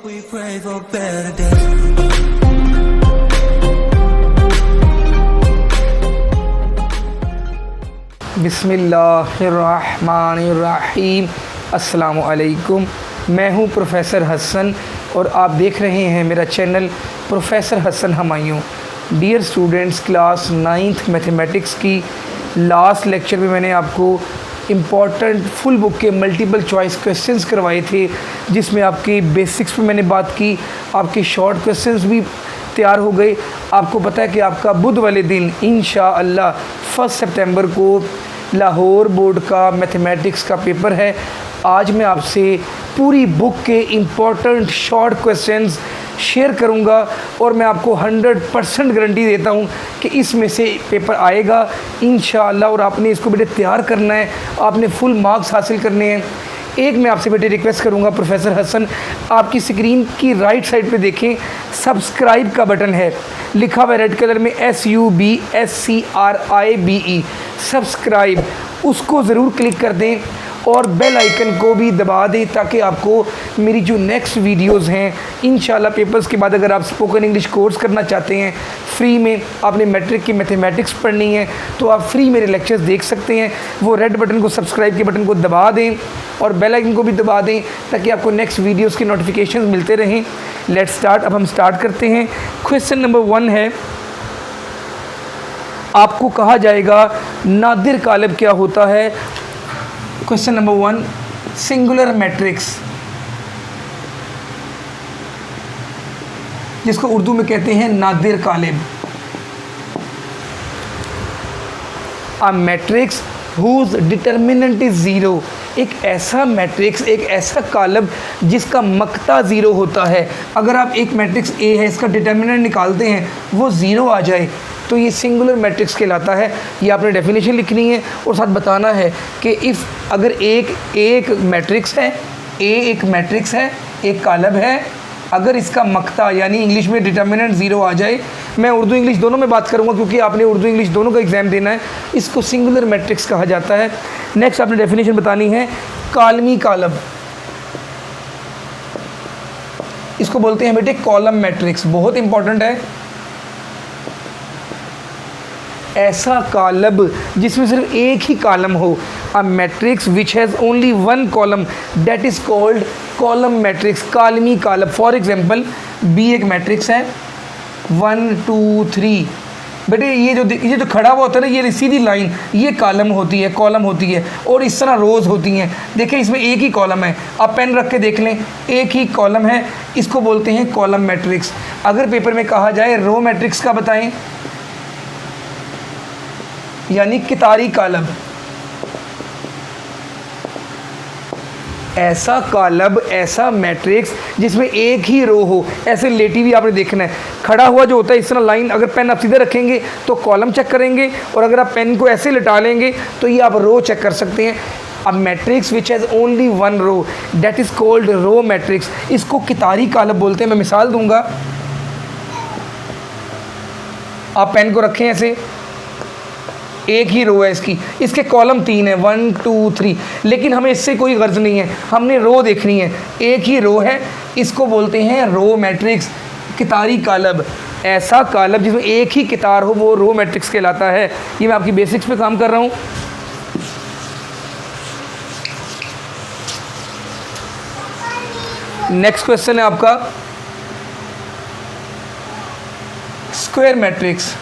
We pray for better days. बिस्मिल्लाहिर्रहमानिर्रहीम। अस्सलामुअलैकुम। मैं हूं प्रोफ़ेसर हसन और आप देख रहे हैं मेरा channel professor Hasan Humayun. Dear students, class 9th mathematics की लास्ट लेक्चर में मैंने आपको इम्पॉर्टेंट फुल बुक के मल्टीपल चॉइस क्वेश्चंस करवाए थे, जिसमें आपकी बेसिक्स पे मैंने बात की, आपके शॉर्ट क्वेश्चंस भी तैयार हो गए। आपको पता है कि आपका बुध वाले दिन इंशाअल्लाह 1 सितंबर को लाहौर बोर्ड का मैथमेटिक्स का पेपर है। आज मैं आपसे पूरी बुक के इम्पॉर्टेंट शॉर्ट क्वेश्चंस शेयर करूंगा और मैं आपको 100% गारंटी देता हूं कि इसमें से पेपर आएगा इंशाअल्लाह। और आपने इसको बेटे तैयार करना है, आपने फुल मार्क्स हासिल करने हैं। एक मैं आपसे बेटे रिक्वेस्ट करूंगा, प्रोफ़ेसर हसन आपकी स्क्रीन की राइट साइड पे देखें, सब्सक्राइब का बटन है, लिखा हुआ है रेड कलर में SUBSCRIBE, सब्सक्राइब, उसको ज़रूर क्लिक कर दें और बेल आइकन को भी दबा दें ताकि आपको मेरी जो नेक्स्ट वीडियोस हैं इंशाल्लाह पेपर्स के बाद, अगर आप स्पोकन इंग्लिश कोर्स करना चाहते हैं फ्री में, आपने मैट्रिक की मैथमेटिक्स पढ़नी है तो आप फ्री मेरे लेक्चर्स देख सकते हैं। वो रेड बटन को, सब्सक्राइब के बटन को दबा दें और बेल आइकन को भी दबा दें ताकि आपको नेक्स्ट वीडियोज़ की नोटिफिकेशन मिलते रहें। Let's start. अब हम स्टार्ट करते हैं। क्वेश्चन नंबर 1 है, आपको कहा जाएगा नादिर कालब क्या होता है। क्वेश्चन नंबर 1, सिंगुलर मैट्रिक्स, जिसको उर्दू में कहते हैं नादिर कालब। A matrix whose determinant is zero, एक ऐसा मैट्रिक्स, एक ऐसा कालब जिसका मक्ता ज़ीरो होता है। अगर आप एक मैट्रिक्स ए है, इसका डिटर्मिनेंट निकालते हैं, वो ज़ीरो आ जाए तो ये सिंगुलर मैट्रिक्स कहलाता है। ये आपने डेफिनेशन लिखनी है और साथ बताना है कि इफ़ अगर एक मैट्रिक्स है, ए एक मैट्रिक्स है, एक कालब है, अगर इसका मक्ता यानी इंग्लिश में डिटर्मिनेंट ज़ीरो आ जाए, मैं उर्दू इंग्लिश दोनों में बात करूंगा क्योंकि आपने उर्दू इंग्लिश दोनों का एग्ज़ाम देना है, इसको सिंगुलर मैट्रिक्स कहा जाता है। नेक्स्ट आपने डेफिनेशन बतानी है, कालमी कालब, इसको बोलते हैं बेटे कॉलम मैट्रिक्स, बहुत इंपॉर्टेंट है। ऐसा कालब जिसमें सिर्फ एक ही कॉलम हो, a matrix which has only one column, that is called column matrix, कालमी कालब। फॉर एग्जांपल बी एक मैट्रिक्स है, 1 2 3, बेटे ये जो खड़ा हुआ होता है ना, ये सीधी लाइन, ये कॉलम होती है, कॉलम होती है, और इस तरह रोज़ होती हैं। देखें इसमें एक ही कॉलम है, आप पेन रख के देख लें, एक ही कॉलम है, इसको बोलते हैं कॉलम मैट्रिक्स। अगर पेपर में कहा जाए रो मैट्रिक्स का बताएं, यानी कितारी कालब, ऐसा कालब, ऐसा मैट्रिक्स जिसमें एक ही रो हो, ऐसे लेटी भी आपने देखना है, खड़ा हुआ जो होता है इस तरह लाइन, अगर पेन आप सीधे रखेंगे तो कॉलम चेक करेंगे और अगर आप पेन को ऐसे लिटा लेंगे तो ये आप रो चेक कर सकते हैं। अब matrix which has only one row, that is called row matrix, इसको कितारी कालब बोलते हैं। मैं मिसाल दूंगा, आप पेन को रखें ऐसे, एक ही रो है इसकी, इसके कॉलम 3 है, 1 2 3, लेकिन हमें इससे कोई गर्ज नहीं है, हमने रो देखनी है, एक ही रो है, इसको बोलते हैं रो मैट्रिक्स, कितारी कालब। ऐसा कालब जिसमें एक ही कितार हो वो रो मैट्रिक्स कहलाता है। ये मैं आपकी बेसिक्स पे काम कर रहा हूँ। नेक्स्ट क्वेश्चन है आपका स्क्वायर मैट्रिक्स,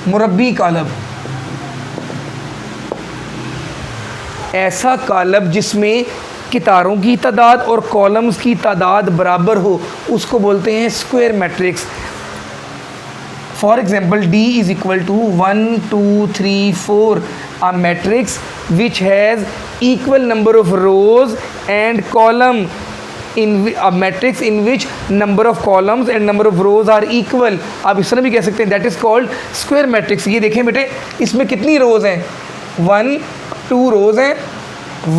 मुरब्बी कालब, ऐसा कालब जिसमें कितारों की तादाद और कॉलम्स की तादाद बराबर हो, उसको बोलते हैं square matrix. For example D is equal to 1 2 3 4, a matrix which has equal number of rows and column, in a matrix in which number of columns and number of rows are equal, आप इस तरह भी कह सकते हैं, that is called square matrix। ये देखें बेटे, इसमें कितनी रोज हैं, 1 2 रोज हैं,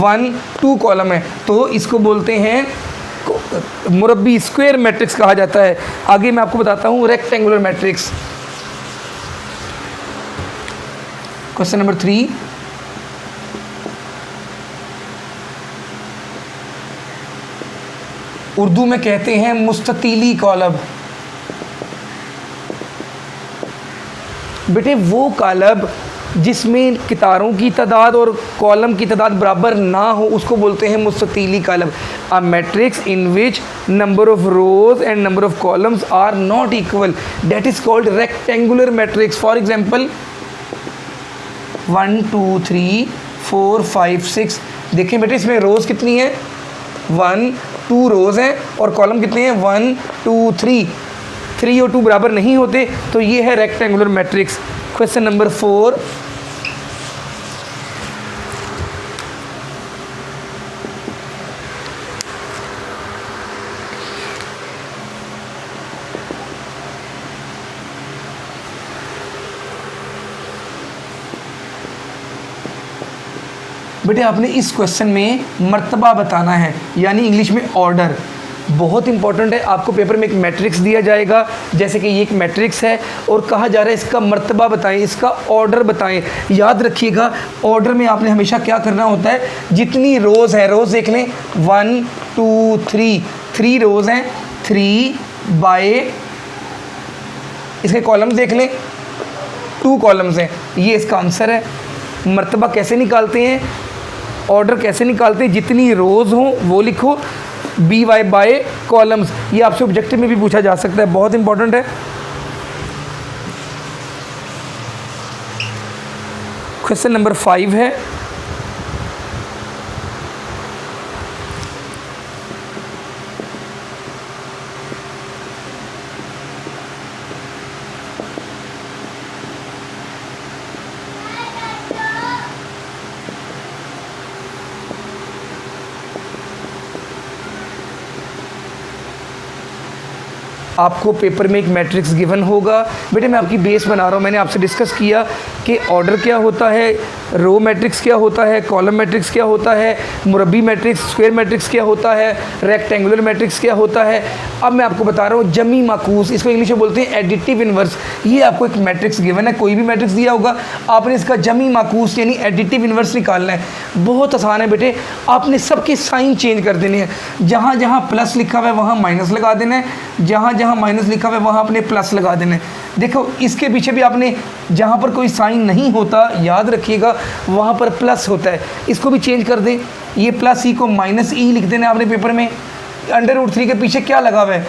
1 2 कॉलम है, तो इसको बोलते हैं मुरब्बी, स्क्वायर मैट्रिक्स कहा जाता है। आगे मैं आपको बताता हूँ rectangular matrix. Question number 3, Urdu में कहते हैं मुस्ततीली कॉलब। बेटे वो कॉलब जिसमें कितारों की तादाद और कॉलम की तादाद बराबर ना हो उसको बोलते हैं मुस्ततीली column. A matrix in which number of rows and number of columns are not equal, that is called rectangular matrix. For example 1 2 3 4 5 6, देखें बेटे इसमें रोज़ कितनी है, 1 2 रोज़ हैं और कॉलम कितने हैं, 1 2 3। 3 और 2 बराबर नहीं होते तो ये है रेक्टेंगुलर मैट्रिक्स। क्वेश्चन नंबर 4, बेटे आपने इस क्वेश्चन में मर्तबा बताना है, यानी इंग्लिश में ऑर्डर। बहुत इंपॉर्टेंट है। आपको पेपर में एक मैट्रिक्स दिया जाएगा, जैसे कि ये एक मैट्रिक्स है और कहा जा रहा है इसका मर्तबा बताएं, इसका ऑर्डर बताएं। याद रखिएगा ऑर्डर में आपने हमेशा क्या करना होता है, जितनी रोज़ है, रोज़ देख लें 1 2 3, 3 रोज़ हैं, 3 बाय इसके कॉलम्स देख लें 2 कॉलम्स हैं, ये इसका आंसर है। मर्तबा कैसे निकालते हैं, ऑर्डर कैसे निकालते हैं, जितनी रोज़ हों वो लिखो, बी वाई बाय कॉलम्स। ये आपसे ऑब्जेक्टिव में भी पूछा जा सकता है, बहुत इंपॉर्टेंट है। क्वेश्चन नंबर 5 है, आपको पेपर में एक मैट्रिक्स गिवन होगा। बेटे मैं आपकी बेस बना रहा हूँ, मैंने आपसे डिस्कस किया कि ऑर्डर क्या होता है, रो मैट्रिक्स क्या होता है, कॉलम मैट्रिक्स क्या होता है, मुरब्बी मैट्रिक्स, स्क्वायर मैट्रिक्स क्या होता है, रेक्टेंगुलर मैट्रिक्स क्या होता है। अब मैं आपको बता रहा हूँ जमी माकूस, इसको इंग्लिश में बोलते हैं एडिटिव इन्वर्स। ये आपको एक मैट्रिक्स गिवन है, कोई भी मैट्रिक्स दिया होगा, आपने इसका जमी माकूस यानी एडिटिव इन्वर्स निकालना है। बहुत आसान है बेटे, आपने सबके साइन चेंज कर देने हैं। जहाँ जहाँ प्लस लिखा हुआ है वहाँ माइनस लगा देना है, जहाँ जहाँ माइनस लिखा हुआ है वहाँ आपने प्लस लगा देना है। देखो इसके पीछे भी आपने जहाँ पर कोई साइन नहीं होता, याद रखिएगा वहाँ पर प्लस होता है, इसको भी चेंज कर दें। ये प्लस ई को माइनस ई लिख देना आपने पेपर में। √3 के पीछे क्या लगा हुआ है,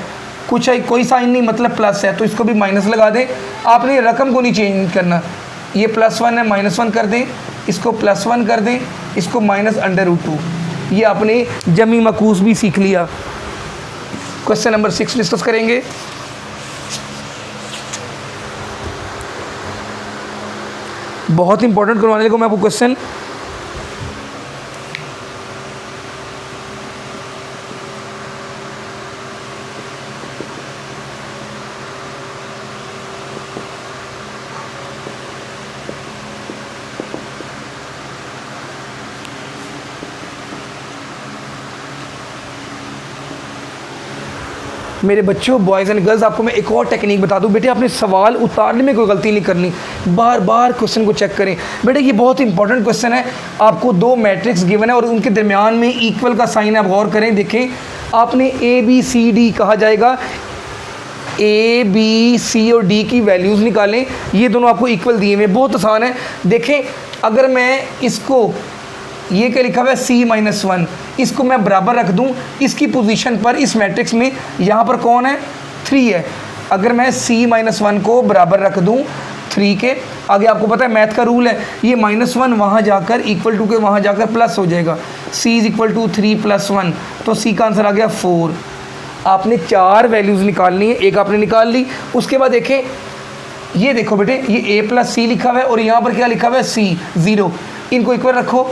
कुछ है, कोई साइन नहीं, मतलब प्लस है, तो इसको भी माइनस लगा दें। आपने रकम को नहीं चेंज करना, ये +1 है, -1 कर दें, इसको +1 कर दें, इसको -√2। ये आपने जमी मकूस भी सीख लिया। क्वेश्चन नंबर 6 डिस्कस करेंगे। बहुत इंपॉर्टेंट करवाने लगा मैं आपको क्वेश्चन। मेरे बच्चों, बॉयज़ एंड गर्ल्स, आपको मैं एक और टेक्निक बता दूं। बेटे आपने सवाल उतारने में कोई गलती नहीं करनी, बार बार क्वेश्चन को चेक करें। बेटे ये बहुत इंपॉर्टेंट क्वेश्चन है। आपको 2 मैट्रिक्स गिवन है और उनके दरमियान में इक्वल का साइन, आप गौर करें। देखें आपने ABCD कहा जाएगा, ABC और D की वैल्यूज़ निकालें, ये दोनों आपको इक्वल दिए हुए, बहुत आसान है। देखें अगर मैं इसको, ये क्या लिखा हुआ है C-1, इसको मैं बराबर रख दूं इसकी पोजीशन पर, इस मैट्रिक्स में यहाँ पर कौन है, 3 है। अगर मैं C-1 को बराबर रख दूं 3 के, आगे आपको पता है मैथ का रूल है, ये -1 वहाँ जाकर =2 के वहाँ जाकर प्लस हो जाएगा। C = 3 + 1, तो C का आंसर आ गया 4। आपने 4 वैल्यूज़ निकालनी है, एक आपने निकाल ली। उसके बाद देखें, ये देखो बेटे, ये A + C लिखा हुआ है और यहाँ पर क्या लिखा हुआ है, C 0। इनको इक्वल रखो,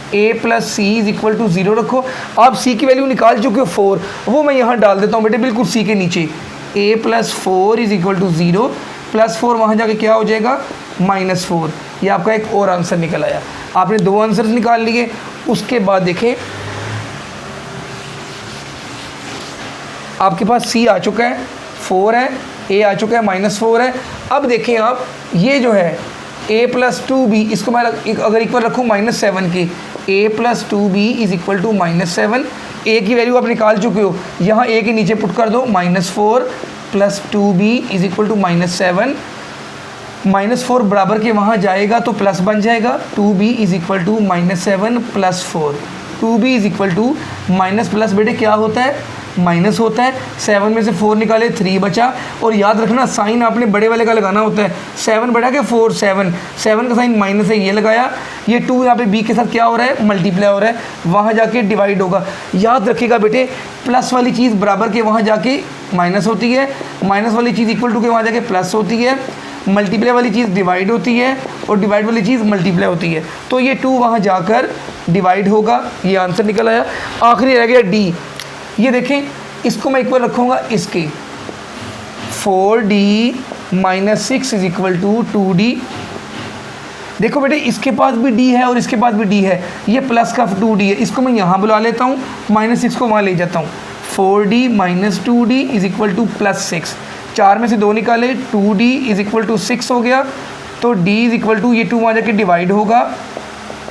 A + C = 0 रखो। आप C की वैल्यू निकाल चुके हो 4, वो मैं यहाँ डाल देता हूँ बेटे बिल्कुल C के नीचे। A + 4 = 0, +4 वहाँ जाके क्या हो जाएगा, -4। ये आपका एक और आंसर निकल आया। आपने 2 आंसर निकाल लिए। उसके बाद देखें आपके पास C आ चुका है, 4 है, A आ चुका है, -4 है। अब देखें आप, ये जो है A + 2B, इसको मैं अगर इक्वल रखूँ -7 के, A plus 2b is equal to -7। A की वैल्यू आप निकाल चुके हो, यहाँ ए के नीचे पुट कर दो, -4 plus 2b is equal to -7। -4 बराबर के वहाँ जाएगा तो प्लस बन जाएगा, 2b is equal to -7 plus 4। 2b is equal to minus plus बेटे क्या होता है, माइनस होता है। 7 में से 4 निकाले 3 बचा। और याद रखना साइन आपने बड़े वाले का लगाना होता है। 7 बढ़ा के 4 7 का साइन माइनस है, ये लगाया। ये 2 यहाँ पे b के साथ क्या हो रहा है, मल्टीप्लाई हो रहा है, वहाँ जाके डिवाइड होगा। याद रखिएगा बेटे प्लस वाली चीज़ बराबर के वहाँ जाके माइनस होती है, माइनस वाली चीज़ इक्वल टू के वहाँ जाके प्लस होती है, मल्टीप्लाई वाली चीज़ डिवाइड होती है और डिवाइड वाली चीज़ मल्टीप्लाई होती है। तो ये 2 वहाँ जाकर डिवाइड होगा, ये आंसर निकल आया। आखिरी रह गया डी। ये देखें, इसको मैं इक्वल रखूँगा इसके, 4d minus 6 is equal to 2d। देखो बेटे इसके पास भी d है और इसके पास भी d है, ये प्लस का 2d है, इसको मैं यहाँ बुला लेता हूँ, -6 को वहाँ ले जाता हूँ। 4d minus 2d is equal to +6। 4 में से 2 निकाले, 2d इज इक्वल टू 6 हो गया। तो d इज इक्वल टू ये 2 वहाँ जाके डिवाइड होगा,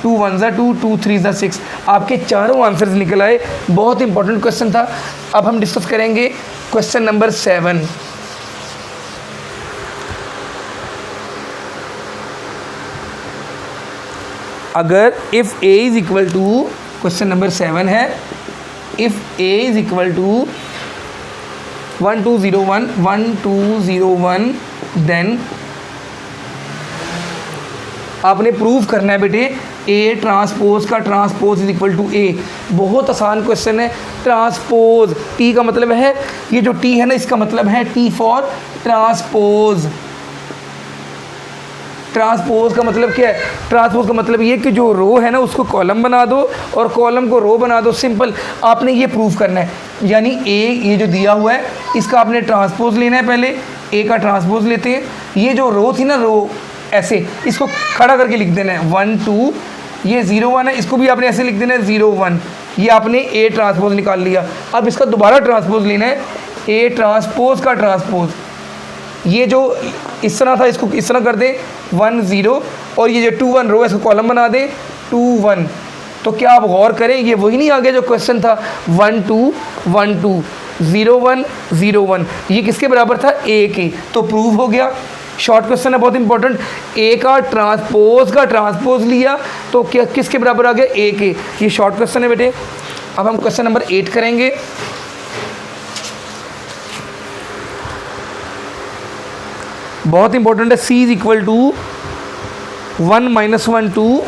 2 1 2, 2 3 6। आपके चारों आंसर्स निकल आए। बहुत इंपॉर्टेंट क्वेश्चन था। अब हम डिस्कस करेंगे क्वेश्चन नंबर 7। अगर if a is equal to, question number 7 है, if a is equal to 1201 then आपने प्रूव करना है बेटे ए ट्रांसपोज का transpose is equal to A. बहुत आसान क्वेश्चन है। ट्रांसपोज, टी का मतलब है, ये जो टी है ना इसका मतलब है टी फॉर ट्रांसपोज। ट्रांसपोज का मतलब क्या है, ट्रांसपोज का मतलब ये कि जो रो है ना उसको कॉलम बना दो और कॉलम को रो बना दो। सिंपल, आपने ये प्रूव करना है। यानी ए ये जो दिया हुआ है इसका आपने ट्रांसपोज लेना है। पहले ए का ट्रांसपोज लेते हैं। ये जो रो थी ना, रो ऐसे इसको खड़ा करके लिख देना है 1 2, ये 0 1 है, इसको भी आपने ऐसे लिख देना है 0 1। ये आपने ए ट्रांसपोज निकाल लिया। अब इसका दोबारा ट्रांसपोज लेना है, ए ट्रांसपोज का ट्रांसपोज। ये जो इस तरह था इसको इस तरह कर दे 1 0, और ये जो 2 1 रो है इसको कॉलम बना दे 2 1। तो क्या आप गौर करें, ये वही नहीं आ गया जो क्वेश्चन था 1 2 1 2 0 1 0 1। ये किसके बराबर था, ए के। तो प्रूव हो गया। शॉर्ट क्वेश्चन है, बहुत इंपॉर्टेंट। ए का ट्रांसपोज लिया तो क्या किसके बराबर आ गया, ए के। ये शॉर्ट क्वेश्चन है बेटे। अब हम क्वेश्चन नंबर 8 करेंगे। बहुत इंपॉर्टेंट है। सी इज इक्वल टू 1 - 1 2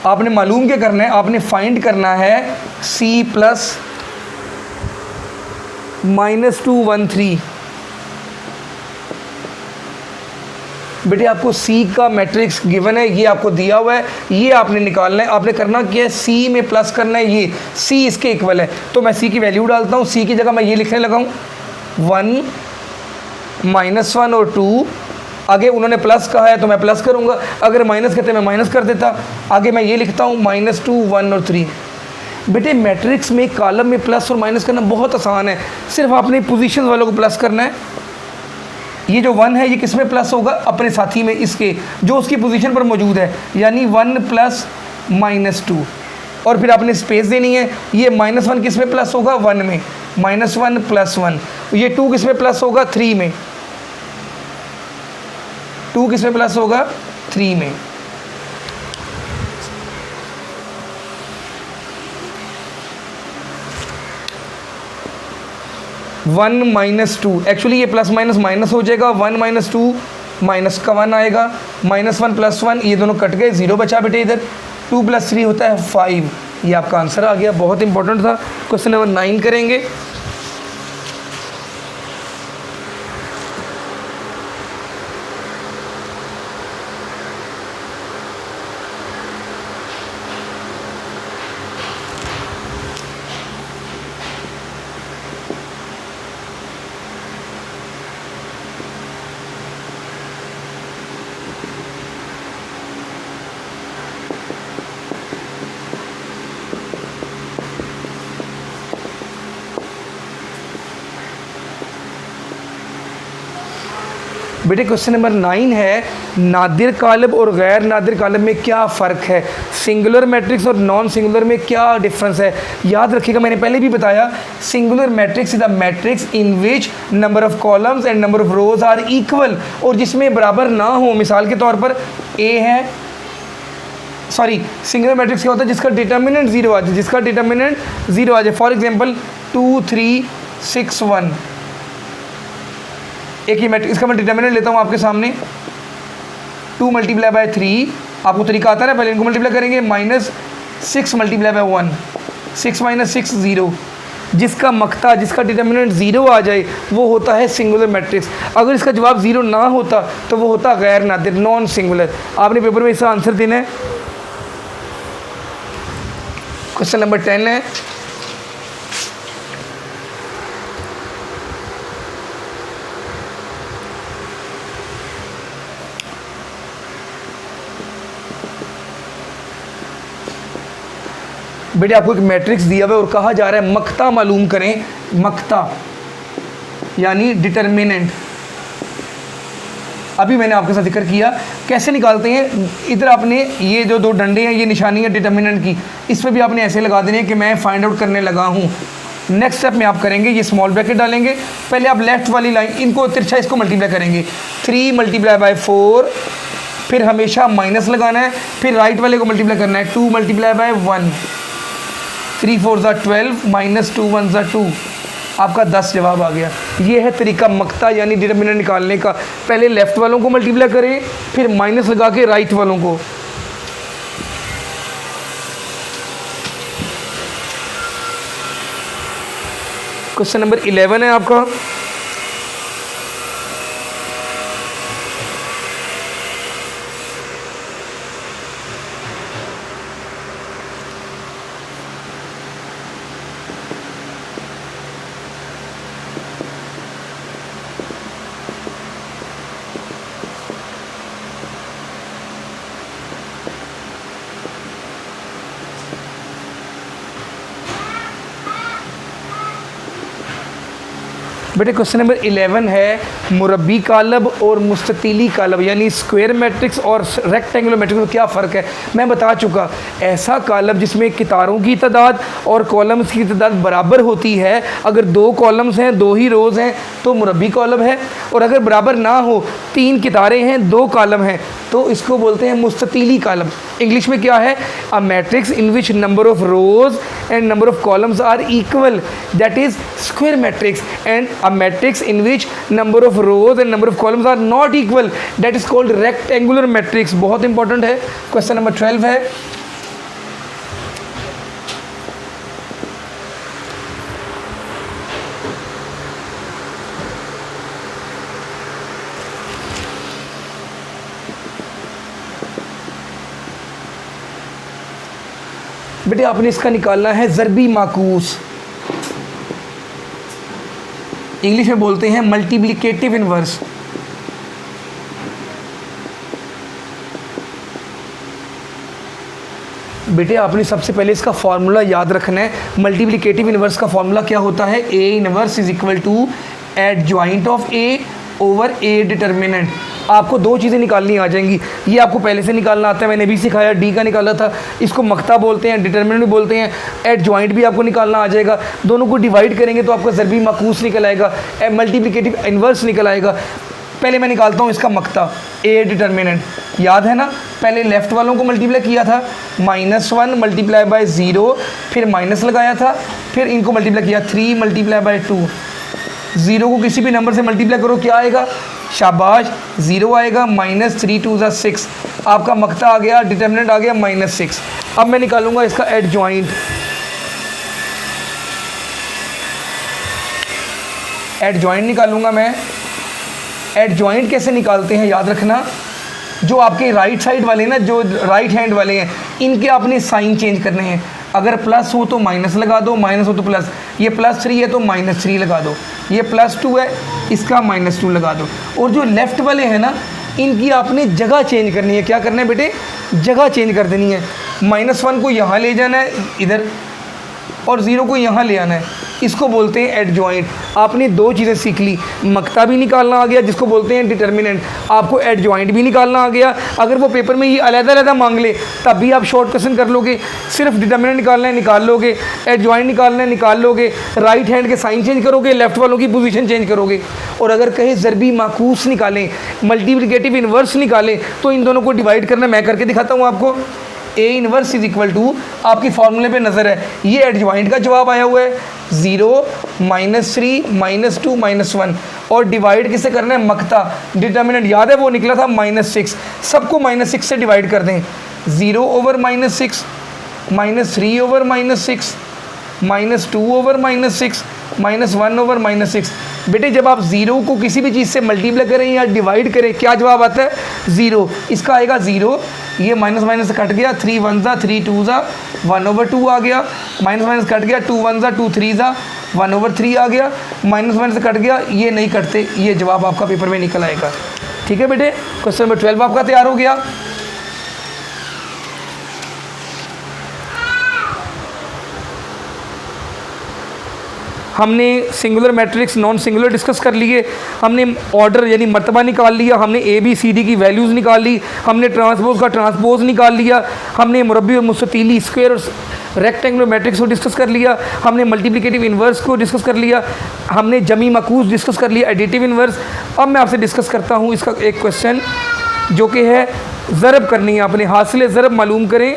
आपने मालूम क्या करना है, आपने फाइंड करना है सी प्लस -2 1 3। बेटे आपको सी का मैट्रिक्स गिवन है, ये आपको दिया हुआ है, ये आपने निकालना है। आपने करना क्या है, सी में प्लस करना है, ये सी इसके इक्वल है। तो मैं सी की वैल्यू डालता हूँ। सी की जगह मैं ये लिखने लगा हूँ 1 -1 और 2। आगे उन्होंने प्लस कहा है तो मैं प्लस करूँगा, अगर माइनस कहते मैं माइनस कर देता। आगे मैं ये लिखता हूँ -2 1 और 3। बेटे मैट्रिक्स में कॉलम में प्लस और माइनस करना बहुत आसान है। सिर्फ आपने पोजीशन वालों को प्लस करना है। ये जो 1 है ये किस में प्लस होगा, अपने साथी में, इसके जो उसकी पोजीशन पर मौजूद है, यानी 1 + -2। और फिर आपने स्पेस देनी है। ये -1 किस में प्लस होगा, 1 में, -1 + 1। ये 2 किस में प्लस होगा, 3 में। 2 किस में प्लस होगा, 3 में। वन -2, एक्चुअली ये प्लस माइनस माइनस हो जाएगा। 1 - 2 माइनस का 1 आएगा, -1 + 1, ये दोनों कट गए, 0 बचा बेटे इधर। 2 + 3 होता है 5। ये आपका आंसर आ गया। बहुत इंपॉर्टेंट था। क्वेश्चन नंबर 9 करेंगे। बेटे क्वेश्चन नंबर 9 है, नादिर कालब और गैर नादिर कालब में क्या फ़र्क है, सिंगुलर मैट्रिक्स और नॉन सिंगुलर में क्या डिफरेंस है। याद रखिएगा, मैंने पहले भी बताया, singular matrix is a matrix in which number of columns and number of rows are equal, और जिसमें बराबर ना हो। मिसाल के तौर पर ए है, सॉरी सिंगुलर मैट्रिक्स क्या होता है, जिसका डिटर्मिनेंट 0 आ जाए, जिसका डिटर्मिनेंट 0 आ जाए। फॉर एग्जांपल 2 3 6 1, एक ही मैट्रिक्स, इसका मैं डिटर्मिनेंट लेता हूँ आपके सामने। 2 मल्टीप्लाई बाय 3, आपको तरीका आता है ना, पहले इनको मल्टीप्लाई करेंगे, -6 मल्टीप्लाई बाय 1, 6 - 6 0। जिसका मक्ता, जिसका डिटर्मिनेंट 0 आ जाए वो होता है सिंगुलर मैट्रिक्स। अगर इसका जवाब 0 ना होता तो वो होता गैर नादिर, नॉन सिंगुलर। आपने पेपर में इसका आंसर देना है। क्वेश्चन नंबर 10 है, बेटे आपको एक मैट्रिक्स दिया हुआ है और कहा जा रहा है मक्ता मालूम करें। मक्ता यानी डिटर्मिनेंट। अभी मैंने आपके साथ जिक्र किया कैसे निकालते हैं। इधर आपने ये जो 2 डंडे हैं, ये निशानी है डिटर्मिनेंट की, इस पर भी आपने ऐसे लगा देने हैं कि मैं फाइंड आउट करने लगा हूँ। नेक्स्ट स्टेप में आप करेंगे, ये स्मॉल ब्रैकेट डालेंगे, पहले आप लेफ्ट वाली लाइन इनको तिरछा इसको मल्टीप्लाई करेंगे, 3 मल्टीप्लाई बाय 4, फिर हमेशा माइनस लगाना है, फिर राइट वाले को मल्टीप्लाई करना है, 2 मल्टीप्लाई बाय 1, 3 4 12 -2 1 2, आपका 10 जवाब आ गया। ये है तरीका मक्ता यानी डिटर्मिनेंट निकालने का। पहले लेफ़्ट वालों को मल्टीप्लाई करें, फिर माइनस लगा के राइट वालों को। क्वेश्चन नंबर 11 है आपका, बेटे क्वेश्चन नंबर 11 है, मुरब्बी कालब और मुस्ततीली कालब यानी स्क्वायर मैट्रिक्स और रेक्टेंगुलर मैट्रिक्स में क्या फ़र्क है। मैं बता चुका, ऐसा कालब जिसमें कितारों की तादाद और कॉलम्स की तादाद बराबर होती है। अगर 2 कॉलम्स हैं, 2 ही रोज़ हैं तो मुरब्बी कालब है, और अगर बराबर ना हो, 3 कितारें हैं, 2 कॉलम हैं, तो इसको बोलते हैं मुस्ततीली कालब। इंग्लिश में क्या है, a matrix in which number of rows and number of columns are equal, that is square matrix. And a matrix in which number of rows and number of columns are not equal, that is called rectangular matrix। बहुत important है। Question number 12 है, बेटे आपने इसका निकालना है ज़रबी माकूस। English में बोलते हैं मल्टीप्लिकेटिव इनवर्स। बेटे आपने सबसे पहले इसका फॉर्मूला याद रखना है। मल्टीप्लिकेटिव इनवर्स का फॉर्मूला क्या होता है, A inverse is equal to adjoint of A over A determinant. आपको 2 चीज़ें निकालनी आ जाएंगी। ये आपको पहले से निकालना आता है, मैंने भी सिखाया, डी का निकाला था, इसको मक्ता बोलते हैं, डिटर्मिनेंट भी बोलते हैं। एडजॉइंट भी आपको निकालना आ जाएगा। दोनों को डिवाइड करेंगे तो आपका ज़रबी माकूस निकल आएगा, मल्टीप्लिकेटिव इनवर्स निकल आएगा। पहले मैं निकालता हूँ इसका मक्ता, ए डिटर्मिनेंट, याद है ना, पहले लेफ़्ट वालों को मल्टीप्लाई किया था, -1 मल्टीप्लाई बाय 0, फिर माइनस लगाया था, फिर इनको मल्टीप्लाई किया 3 मल्टीप्लाई बाय 2। 0 को किसी भी नंबर से मल्टीप्लाई करो, क्या आएगा, शाबाश 0 आएगा, -3 2 6, आपका मक्ता आ गया, डिटर्मिनेंट आ गया -6। अब मैं निकालूंगा इसका एडजॉइंट। एडजॉइंट निकालूंगा मैं। एडजॉइंट कैसे निकालते हैं याद रखना, जो आपके राइट साइड वाले ना, जो राइट हैंड वाले हैं, इनके आपने साइन चेंज करने हैं। अगर प्लस हो तो माइनस लगा दो, माइनस हो तो प्लस। ये +3 है तो -3 लगा दो, ये +2 है, इसका -2 लगा दो। और जो लेफ़्ट वाले हैं ना, इनकी आपने जगह चेंज करनी है। क्या करना है बेटे, जगह चेंज कर देनी है। -1 को यहाँ ले जाना है इधर, और 0 को यहाँ ले आना है। इसको बोलते हैं एडजॉइंट। आपने दो चीज़ें सीख ली, मक्ता भी निकालना आ गया जिसको बोलते हैं डिटर्मिनेंट, आपको एडजॉइंट भी निकालना आ गया। अगर वो पेपर में ये अलग-अलग मांग ले तब भी आप शॉर्ट क्वेश्चन कर लोगे, सिर्फ डिटर्मिनेंट निकालना है निकाल लोगे, एडजॉइंट निकालना है निकाल लोगे, राइट हैंड के साइन चेंज करोगे, लेफ्ट वालों की पोजीशन चेंज करोगे। और अगर कहे ज़रबी माकूस निकालें, मल्टीप्लिकेटिव इन्वर्स निकालें, तो इन दोनों को डिवाइड करना मैं करके दिखाता हूँ आपको। A inverse is equal to, आपकी फॉर्मूले पे नज़र है, ये एडजॉइंट का जवाब आया हुआ है 0 -3 -2 -1, और डिवाइड किसे करना है, मक्ता। डिटर्मिनेंट याद है वो निकला था -6, सबको -6 से डिवाइड कर दें। 0/-6 -3/-6 -2/-6 -1/-6। बेटे जब आप ज़ीरो को किसी भी चीज़ से मल्टीप्लाई करें या डिवाइड करें क्या जवाब आता है, 0। इसका आएगा 0, ये माइनस माइनस से कट गया, 3 1 ज़ा 3 2 ज़ा 1/2 आ गया, माइनस माइनस कट गया, 2 1 ज़ा 2 3 ज़ा 1/3 आ गया, माइनस माइनस से कट गया, ये नहीं कटते, ये जवाब आपका पेपर में निकल आएगा। ठीक है बेटे, क्वेश्चन नंबर 12 आपका तैयार हो गया। हमने singular matrix non singular discuss कर लिए, हमने ऑर्डर यानी मर्तबा निकाल लिया, हमने ABCD की वैल्यूज़ निकाल ली, हमने ट्रांसपोज का ट्रांसपोज निकाल लिया, हमने मुरब्बी और मुस्ततीली स्क्वायर और रेक्टेंगुलर मैट्रिक्स को डिस्कस कर लिया, हमने मल्टीप्लिकेटिव इन्वर्स को डिस्कस कर लिया, हमने जमी मकूस डिस्कस कर लिया, एडिटिव इन्वर्स। अब मैं आपसे डिस्कस करता हूँ इसका एक क्वेश्चन जो कि है ज़रब करनी है, अपने हासिल ज़रब मालूम करें।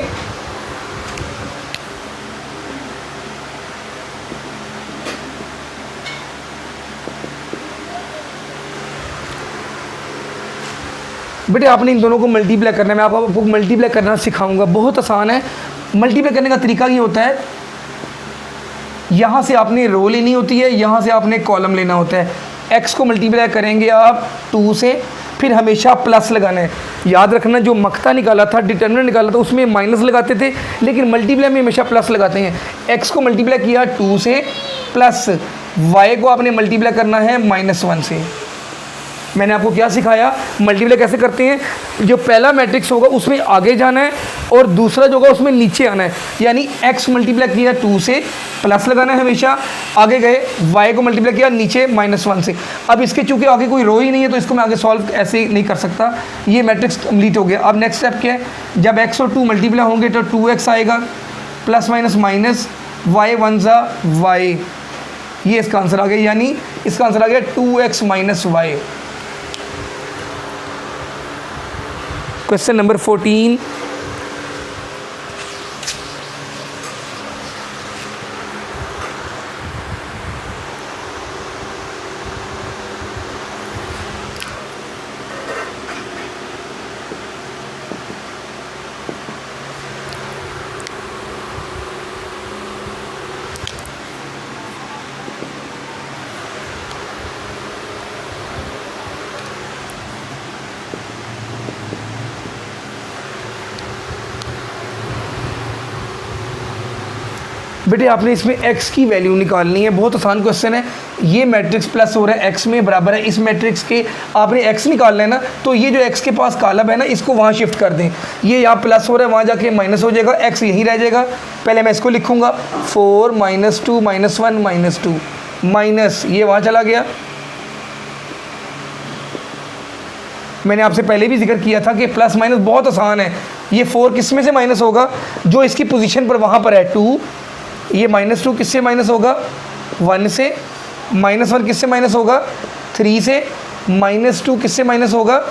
बेटे आपने इन दोनों को मल्टीप्लाई करना है, मैं आपको मल्टीप्लाई करना सिखाऊंगा, बहुत आसान है। मल्टीप्लाई करने का तरीका ये होता है, यहाँ से आपने रो लेनी होती है, यहाँ से आपने कॉलम लेना होता है। x को मल्टीप्लाई करेंगे आप 2 से, फिर हमेशा प्लस लगाना है। याद रखना जो मक्ता निकाला था, डिटर्मिनेंट निकाला था, उसमें माइनस लगाते थे, लेकिन मल्टीप्लाई में हमेशा प्लस लगाते हैं। x को मल्टीप्लाई किया 2 से, प्लस y को आपने मल्टीप्लाई करना है -1 से। मैंने आपको क्या सिखाया, मल्टीप्लाई कैसे करते हैं। जो पहला मैट्रिक्स होगा उसमें आगे जाना है और दूसरा जो होगा उसमें नीचे आना है। यानी x मल्टीप्लाई किया 2 से, प्लस लगाना है हमेशा, आगे गए, y को मल्टीप्लाई किया नीचे -1 से। अब इसके चूँकि आगे कोई रो ही नहीं है तो इसको मैं आगे सॉल्व ऐसे नहीं कर सकता। ये मैट्रिक्स कंप्लीट हो गया। अब नेक्स्ट स्टेप क्या है, जब x और 2 मल्टीप्लाई होंगे तो 2x आएगा, प्लस माइनस माइनस, y 1 ज़ा y, ये इसका आंसर आ गया। यानी इसका आंसर आ गया 2x - y। क्वेश्चन नंबर 14, बेटे आपने इसमें x की वैल्यू निकालनी है। बहुत आसान क्वेश्चन है। ये मैट्रिक्स प्लस हो रहा है, x में बराबर है इस मैट्रिक्स के, आपने x निकालना है ना, तो ये जो x के पास कॉलम है ना, इसको वहाँ शिफ्ट कर दें। ये यहाँ प्लस हो रहा है, वहाँ जाके माइनस हो जाएगा, x यहीं रह जाएगा। पहले मैं इसको लिखूँगा 4 -2 -1 -2 माइनस, ये वहाँ चला गया। मैंने आपसे पहले भी जिक्र किया था कि प्लस माइनस बहुत आसान है। ये 4 किस में से माइनस होगा, जो इसकी पोजीशन पर वहाँ पर है 2, ये -2 किससे माइनस होगा, 1 से, -1 किससे माइनस होगा, 3 से, -2 किससे माइनस होगा,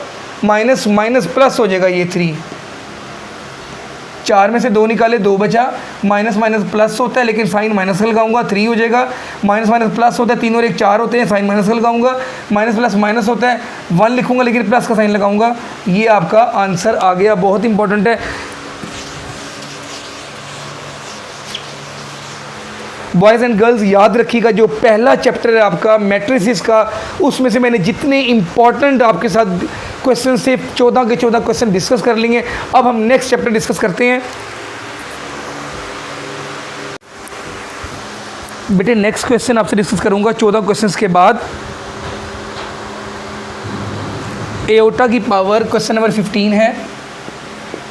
माइनस माइनस प्लस हो जाएगा ये 3। 4 में से 2 निकाले, 2 बचा, माइनस माइनस प्लस होता है लेकिन साइन माइनस का लगाऊंगा, 3 हो जाएगा। माइनस माइनस प्लस होता है, 3 और 1 4 होते हैं, साइन माइनस का लगाऊंगा, माइनस प्लस माइनस होता है, 1 लिखूंगा लेकिन प्लस का साइन लगाऊंगा। ये आपका आंसर आ गया। बहुत इंपॉर्टेंट है। बॉयज़ एंड गर्ल्स याद रखिएगा, जो पहला चैप्टर है आपका मैट्रिसेस का, उसमें से मैंने जितने इंपॉर्टेंट आपके साथ क्वेश्चन से 14 के 14 क्वेश्चन डिस्कस कर लेंगे। अब हम नेक्स्ट चैप्टर डिस्कस करते हैं। बेटे नेक्स्ट क्वेश्चन आपसे डिस्कस करूंगा 14 क्वेश्चंस के बाद। एओटा की पावर क्वेश्चन नंबर 15 है।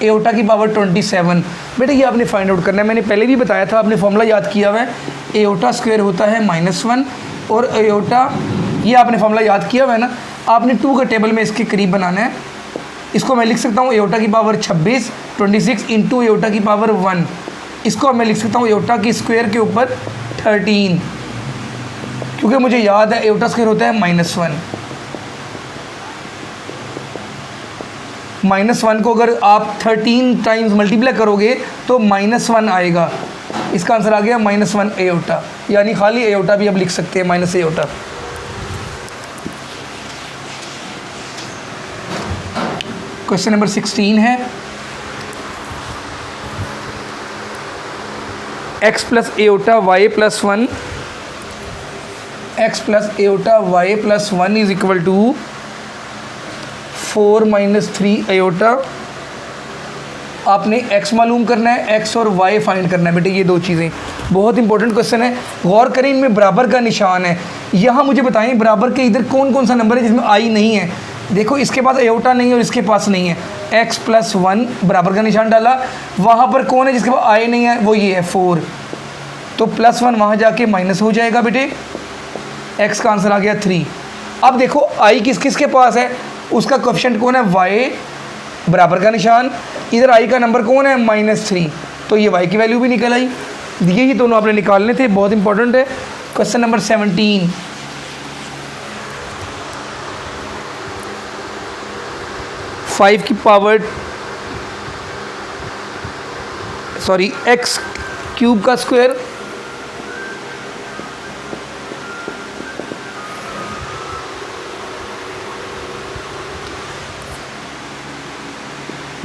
एओटा की पावर 27। बेटा ये आपने फाइंड आउट करना है, मैंने पहले भी बताया था, आपने फॉर्मूला याद किया हुआ है, एओटा स्क्वायर होता है -1 और एओटा, ये आपने फॉर्मूला याद किया हुआ है ना, आपने 2 का टेबल में इसके करीब बनाना है। इसको मैं लिख सकता हूँ एओटा की पावर 26 इंटू एओटा की पावर 1, इसको मैं लिख सकता हूँ एओटा की स्क्वायर के ऊपर 13, क्योंकि मुझे याद है एओटा स्क्वायर होता है -1। -1 को अगर आप 13 टाइम्स मल्टीप्लाई करोगे तो -1 आएगा। इसका आंसर आ गया -1 एओटा, यानी खाली एओटा भी अब लिख सकते हैं माइनस एओटा। क्वेश्चन नंबर 16 है, x plus iota y plus 1, x plus iota y plus 1 is equal to 4 - 3 iota. आपने x मालूम करना है, x और y फाइंड करना है। बेटे ये दो चीज़ें बहुत इंपॉर्टेंट क्वेश्चन है, गौर करें, इनमें बराबर का निशान है। यहाँ मुझे बताएं बराबर के इधर कौन कौन सा नंबर है जिसमें i नहीं है। देखो इसके पास एओटा नहीं है और इसके पास नहीं है, x + 1 बराबर का निशान डाला। वहाँ पर कौन है जिसके पास i नहीं है, वो ये है 4, तो +1 वहाँ जाके माइनस हो जाएगा बेटे, x का आंसर आ गया 3। अब देखो i किस किस के पास है, उसका कोएफिशिएंट कौन है, y, बराबर का निशान, इधर i का नंबर कौन है, -3, तो ये y की वैल्यू भी निकल आई। यही दोनों आपने निकालने थे, बहुत इंपॉर्टेंट है। क्वेश्चन नंबर 17, x क्यूब का स्क्वायर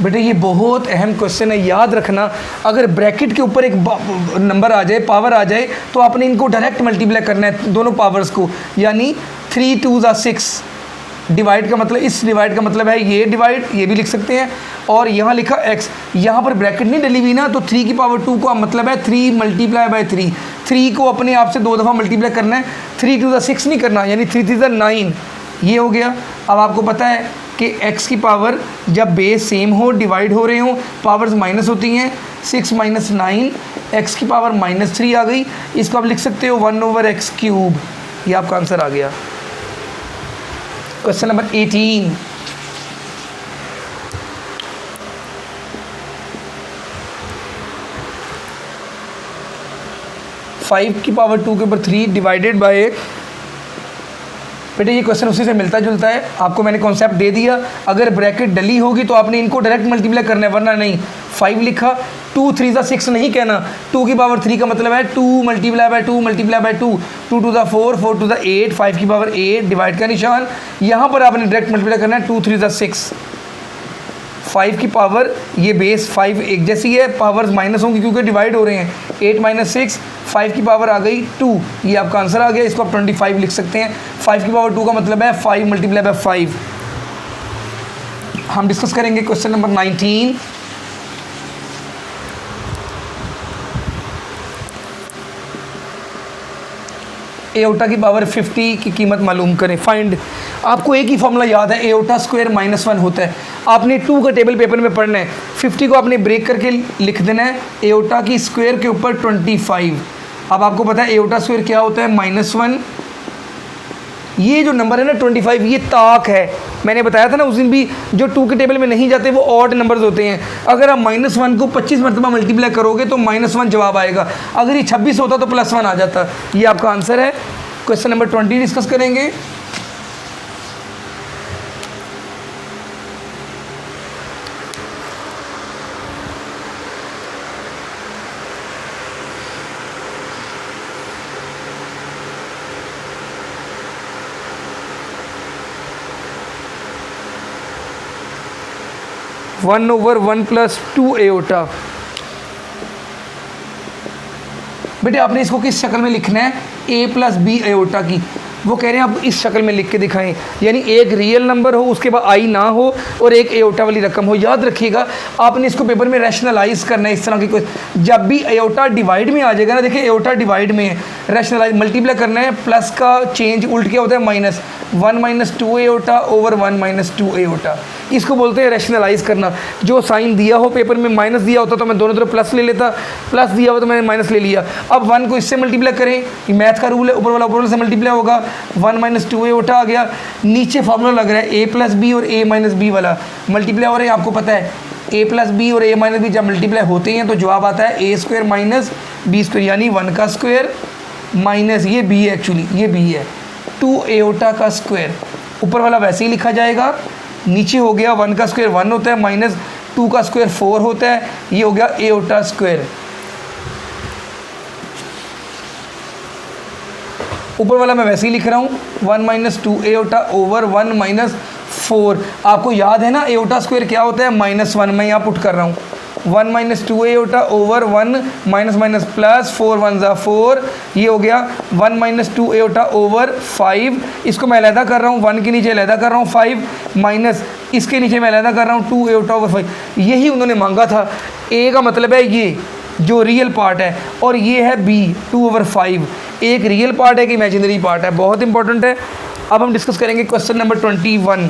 बेटे ये बहुत अहम क्वेश्चन है, याद रखना। अगर ब्रैकेट के ऊपर एक नंबर आ जाए, पावर आ जाए, तो आपने इनको डायरेक्ट मल्टीप्लाई करना है दोनों पावर्स को, यानी 3 × 2 = 6। डिवाइड का मतलब, इस डिवाइड का मतलब है ये डिवाइड, ये भी लिख सकते हैं। और यहाँ लिखा x, यहाँ पर ब्रैकेट नहीं डली हुई ना, तो 3 की पावर 2 का मतलब है 3 × 3। 3 को अपने आप से 2 दफ़ा मल्टीप्लाई करना है, 3 × 2 = 6 नहीं करना, यानी 3 × 3 = 9, ये हो गया। अब आपको पता है कि x की पावर जब बेस सेम हो, डिवाइड हो रहे हो, पावर्स माइनस होती हैं, 6 - 9, x की पावर -3 आ गई। इसको आप लिख सकते हो 1/x³, ये आपका आंसर आ गया। क्वेश्चन नंबर 18, फाइव की पावर 2 के ऊपर 3 डिवाइडेड बाय, बेटे ये क्वेश्चन उसी से मिलता जुलता है, आपको मैंने कॉन्सेप्ट दे दिया। अगर ब्रैकेट डली होगी तो आपने इनको डायरेक्ट मल्टीप्लाई करना है, वरना नहीं। 5 लिखा, 2 × 3 = 6 नहीं कहना, 2 की पावर 3 का मतलब है 2 × 2 × 2 × 2, 2 × 2 = 4, 4 × 2 = 8, 5 की पावर 8, डिवाइड का निशान। यहाँ पर आपने डायरेक्ट मल्टीप्लाई करना है, 2 × 3 = 6। 5 की पावर, ये बेस 5 एक जैसी है, पावर्स माइनस होंगी क्योंकि डिवाइड हो रहे हैं, 8 - 6, 5 की पावर आ गई 2, ये आपका आंसर आ गया। इसको आप 25 लिख सकते हैं। 5 की पावर 2 का मतलब है 5 × 5। हम डिस्कस करेंगे क्वेश्चन नंबर 19, एओटा की पावर 50 की कीमत मालूम करें, फाइंड। आपको एक ही फॉर्मूला याद है, एओटा स्क्वायर -1 होता है। आपने 2 का टेबल पेपर में पढ़ना है, 50 को आपने ब्रेक करके लिख देना है, एओटा की स्क्वायर के ऊपर 25। अब आपको पता है एओटा स्क्वायर क्या होता है, -1। ये जो नंबर है ना 25, ये ताक है। मैंने बताया था ना उस दिन भी, जो 2 के टेबल में नहीं जाते वो ऑड नंबर्स होते हैं। अगर आप -1 को 25 मरतबा मल्टीप्लाई करोगे तो -1 जवाब आएगा। अगर ये 26 होता तो +1 आ जाता। ये आपका आंसर है। क्वेश्चन नंबर 20 डिस्कस करेंगे। One over 1 + 2 aorta. बेटे आपने इसको किस शक्ल में लिखना है, a + b एओटा की। वो कह रहे हैं आप इस शक्ल में लिख के दिखाएं, यानी एक रियल नंबर हो, उसके बाद i ना हो, और एक एओटा वाली रकम हो। याद रखिएगा आपने इसको पेपर में रैशनलाइज करना है। इस तरह की कोई, जब भी एओटा डिवाइड में आ जाएगा ना, देखिए एओटा डिवाइड में है, रैशनलाइज मल्टीप्लाई करना है, प्लस का चेंज उल्ट क्या होता है, -1 - 2 एओटा ओवर 1 - 2 एओटा। इसको बोलते हैं रैशनलाइज करना। जो साइन दिया हो पेपर में, माइनस दिया होता तो मैं दोनों तरफ प्लस ले लेता, प्लस दिया हो तो मैंने माइनस ले लिया। अब 1 को इससे मल्टीप्लाई करें, ये मैथ का रूल है, ऊपर वाला से मल्टीप्लाई होगा, 1 माइनस 2a उठा आ गया। नीचे फार्मूला लग रहा है a प्लस बी और a माइनस बी वाला मल्टीप्लाई हो रहे हैं। आपको पता है a प्लस बी और a माइनस बी जब मल्टीप्लाई होते हैं तो जवाब आता है a square minus B square, यानी 1 का स्क्वायर माइनस ये b है, एक्चुअली ये b है 2 एओटा का स्क्वायर। ऊपर वाला वैसे ही लिखा जाएगा, नीचे हो गया 1 का स्क्वायर 1 होता है माइनस 2 का स्क्वायर 4 होता है, ये हो गया एओटा स्क्वायर। ऊपर वाला मैं वैसे ही लिख रहा हूँ 1 माइनस 2 एओटा ओवर 1 माइनस 4। आपको याद है ना एओटा स्क्वायर क्या होता है, -1। मैं यहाँ पुट कर रहा हूँ 1 minus 2 aorta over 1 minus minus plus 4 1 ज़ा 4, ये हो गया 1 माइनस 2 एओटा ओवर 5। इसको मैं अलहदा कर रहा हूँ, 1 के नीचे अलहदा कर रहा हूँ 5 माइनस इसके नीचे मैं अलहदा कर रहा हूँ 2 एओटा ओवर 5। यही उन्होंने मांगा था। ए का मतलब है ये जो रियल पार्ट है और ये है बी 2 ओवर 5। एक रियल पार्ट है कि इमेजिनरी पार्ट है, बहुत इंपॉर्टेंट है। अब हम डिस्कस करेंगे question number 21।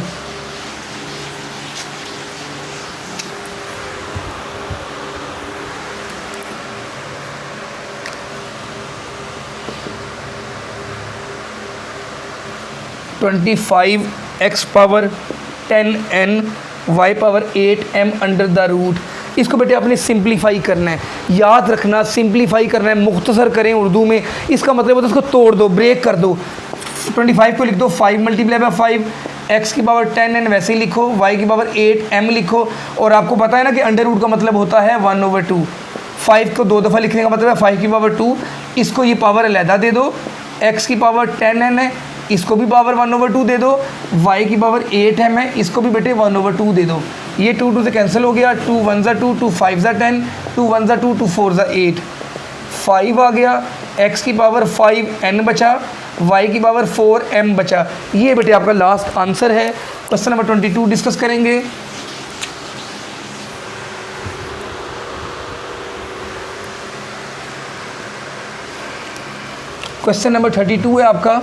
x power 10n y power 8m under the root. इसको बेटे आपने सिंप्लीफाई करना है, याद रखना सिंप्लीफाई करना है, मुख्तसर करें उर्दू में। इसका मतलब होता है इसको तोड़ दो, ब्रेक कर दो। 25 को लिख दो 5 मल्टीप्लाई बाय 5, x की पावर 10n वैसे ही लिखो, y की पावर 8m लिखो। और आपको पता है ना कि अंडर रूट का मतलब होता है 1/2। 5 को 2 दफ़ा लिखने का मतलब है 5 की पावर 2। इसको ये पावर अलहदा दे दो, x की पावर 10n है, इसको भी पावर 1/2 दे दो, y की पावर 8m है, इसको भी बेटे 1/2 दे दो। ये 2 2 से कैंसिल हो गया, 2 1 ज़ा 2, 2 5 ज़ा 10, 2 1 ज़ा 2, 2 4 ज़ा 8, 5 आ गया, x की पावर 5n बचा, y की पावर 4m बचा। ये बेटे आपका लास्ट आंसर है। क्वेश्चन नंबर 22 डिस्कस करेंगे। क्वेश्चन नंबर 32 है आपका।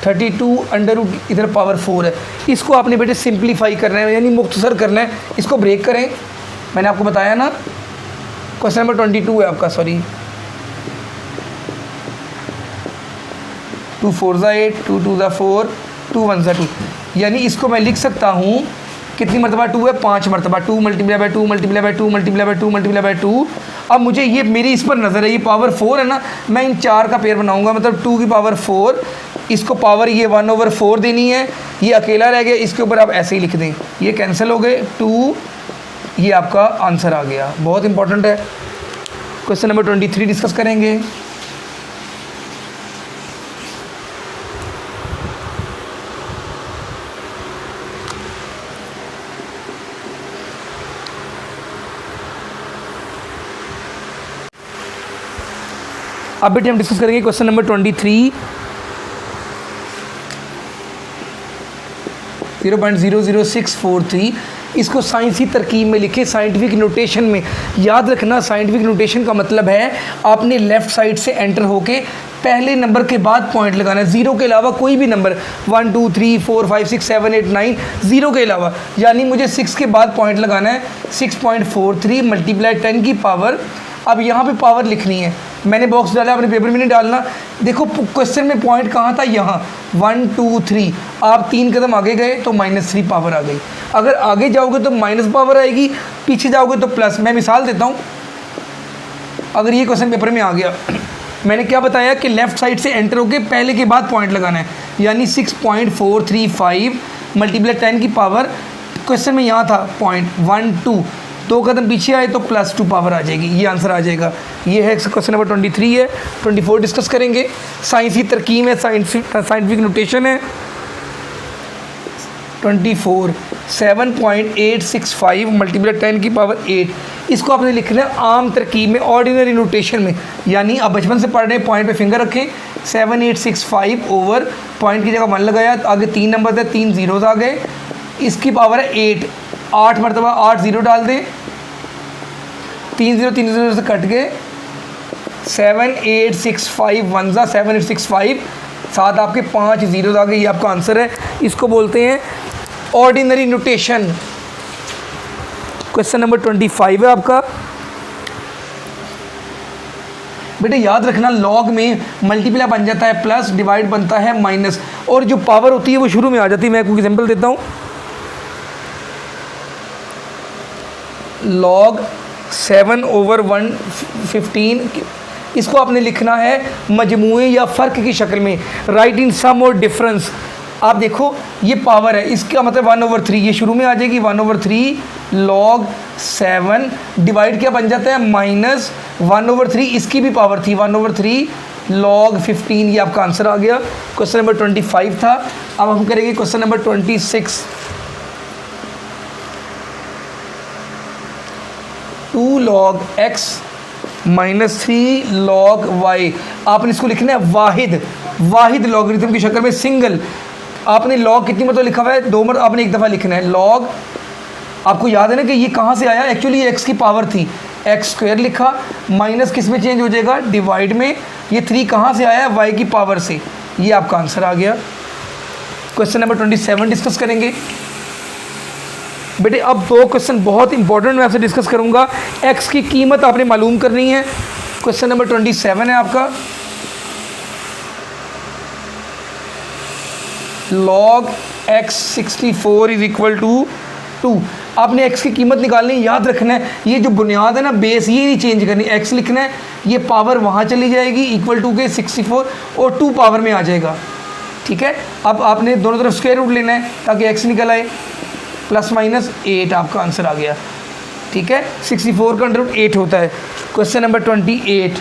32 अंडर रूट इधर पावर 4 है, इसको आपने बेटे सिंप्लीफाई करना है यानी मुख्तसर करना है। इसको ब्रेक करें, मैंने आपको बताया ना। क्वेश्चन नंबर 22 है आपका, सॉरी 2 4 ज़ा 8, 2 2 ज़ा 4, 2 1 ज़ा 2। यानी इसको मैं लिख सकता हूँ कितनी मरतबा 2 है, 5 मरतबा। 2 multiply by 2 multiply by 2 multiply by 2 multiply by 2। अब मुझे ये मेरी इस पर नज़र है, ये पावर 4 है ना, मैं इन 4 का पेयर बनाऊंगा, मतलब 2 की पावर 4, इसको पावर ये 1/4 देनी है, ये अकेला रह गया, इसके ऊपर आप ऐसे ही लिख दें, ये कैंसिल हो गए 2, ये आपका आंसर आ गया। बहुत इंपॉर्टेंट है। क्वेश्चन नंबर 23 डिस्कस करेंगे। अब बेटे हम डिस्कस करेंगे क्वेश्चन नंबर 23। 0.00643। इसको साइंसी तरकीब में लिखे, साइंटिफिक नोटेशन में। याद रखना साइंटिफिक नोटेशन का मतलब है आपने लेफ़्ट साइड से एंटर होके पहले नंबर के बाद पॉइंट लगाना है, ज़ीरो के अलावा कोई भी नंबर 1 2 3 4 5 6 7 8 9 ज़ीरो के अलावा, यानी मुझे 6 के बाद पॉइंट लगाना है। 6.43 मल्टीप्लाई 10 की पावर। अब यहाँ पे पावर लिखनी है, मैंने बॉक्स डाला, अपने पेपर में नहीं डालना। देखो क्वेश्चन में पॉइंट कहाँ था, यहाँ 1 2 3। आप 3 कदम आगे गए तो -3 पावर आ गई। अगर आगे जाओगे तो माइनस पावर आएगी, पीछे जाओगे तो प्लस। मैं मिसाल देता हूँ, अगर ये क्वेश्चन पेपर में आ गया, मैंने क्या बताया कि लेफ़्ट साइड से एंटर होके पहले के बाद पॉइंट लगाना है, यानी 6.435 मल्टीप्लाई 10 की पावर। क्वेश्चन में यहाँ था पॉइंट 1 2, 2 कदम पीछे आए तो +2 पावर आ जाएगी, ये आंसर आ जाएगा। ये है क्वेश्चन नंबर 23 है। 24 डिस्कस करेंगे। साइंसी तरकीब है, साइंटिफिक नोटेशन है। 24 7.865 मल्टीप्लाई 10 की पावर 8। इसको आपने लिखना है आम तरकीब में, ऑर्डिनरी नोटेशन में, यानी आप बचपन से पढ़ रहे हैं, पॉइंट पे फिंगर रखें। 7865 ओवर पॉइंट की जगह 1 लगाया, आगे 3 नंबर थे, 3 ज़ीरोज़ आ गए, इसकी पावर है 8। 8 मरतबा 8 ज़ीरो डाल दें, 3 0 से कट गए। 7865 1 ज़ा 7865, साथ आपके 5 ज़ीरोज़ आ गए, ये आपका आंसर है। इसको बोलते हैं ऑर्डिनरी नोटेशन। क्वेश्चन नंबर 25 है आपका। बेटे याद रखना, लॉग में मल्टीप्लाई बन जाता है प्लस, डिवाइड बनता है माइनस, और जो पावर होती है वो शुरू में आ जाती है। मैं आपको एग्जांपल देता हूँ। लॉग 7/115, इसको आपने लिखना है मजमूए या फ़र्क की शक्ल में, राइट इन सम और डिफरेंस। आप देखो ये पावर है, इसका मतलब 1/3, ये शुरू में आ जाएगी 1/3 log 7, डिवाइड क्या बन जाता है माइनस 1/3, इसकी भी पावर थी 1/3 log 15, ये आपका आंसर आ गया। क्वेश्चन नंबर 25 था। अब हम करेंगे question number 26। 2 log x minus 3 log y। आपने इसको लिखना है वाहिद लॉगरिथम की शक्ल में, सिंगल। आपने लॉग कितनी मतलब लिखा हुआ है, 2 मरतबा आपने एक दफ़ा लिखना है। लॉग, आपको याद है ना कि ये कहाँ से आया, एक्चुअली ये x की पावर थी, x² लिखा, माइनस किस में चेंज हो जाएगा, डिवाइड में। ये 3 कहाँ से आया है, y की पावर से। ये आपका आंसर आ गया। क्वेश्चन नंबर 27 डिस्कस करेंगे। बेटे अब 2 क्वेश्चन बहुत इंपॉर्टेंट मैं आपसे डिस्कस करूंगा। x की कीमत आपने मालूम करनी है। क्वेश्चन नंबर 27 है आपका। log x 64 is equal to 2। आपने x की कीमत निकालनी है। याद रखना है ये जो बुनियाद है ना, बेस, ये नहीं चेंज करनी। x लिखना है, ये पावर वहाँ चली जाएगी इक्वल टू के 64 और 2 पावर में आ जाएगा। ठीक है, अब आपने दोनों तरफ स्क्वायर रूट लेना है ताकि x निकल आए। प्लस माइनस 8 आपका आंसर आ गया। ठीक है, 64 का अंडर रूट 8 होता है। Question number 28।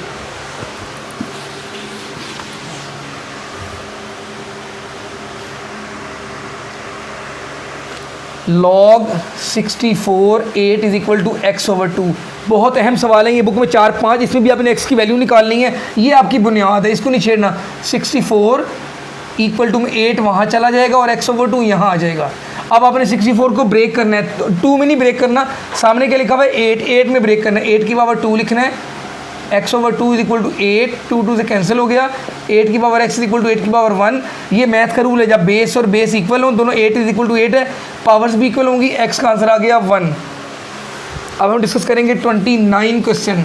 log 64 8 is equal to x/2। बहुत अहम सवाल है ये, बुक में 4-5, इसमें भी आपने x की वैल्यू निकालनी है। ये आपकी बुनियाद है, इसको नहीं छेड़ना। 64 इक्वल टू में 8 वहाँ चला जाएगा और x/2 यहाँ आ जाएगा। अब आपने 64 को ब्रेक करना है, 2 में नहीं ब्रेक करना, सामने क्या लिखा हुआ है 8 में ब्रेक करना है। 8 की पावर 2 लिखना है, x/2 इज इक्वल टू 8, 2 से कैंसिल हो गया। 8 की power x is equal to 8 की पावर 1। ये मैथ का रूल है, जब बेस और बेस इक्वल हो, दोनों 8 इज इक्वल टू 8 है, पावर्स भी इक्वल होंगी, x का आंसर आ गया 1। अब हम डिस्कस करेंगे 29 क्वेश्चन।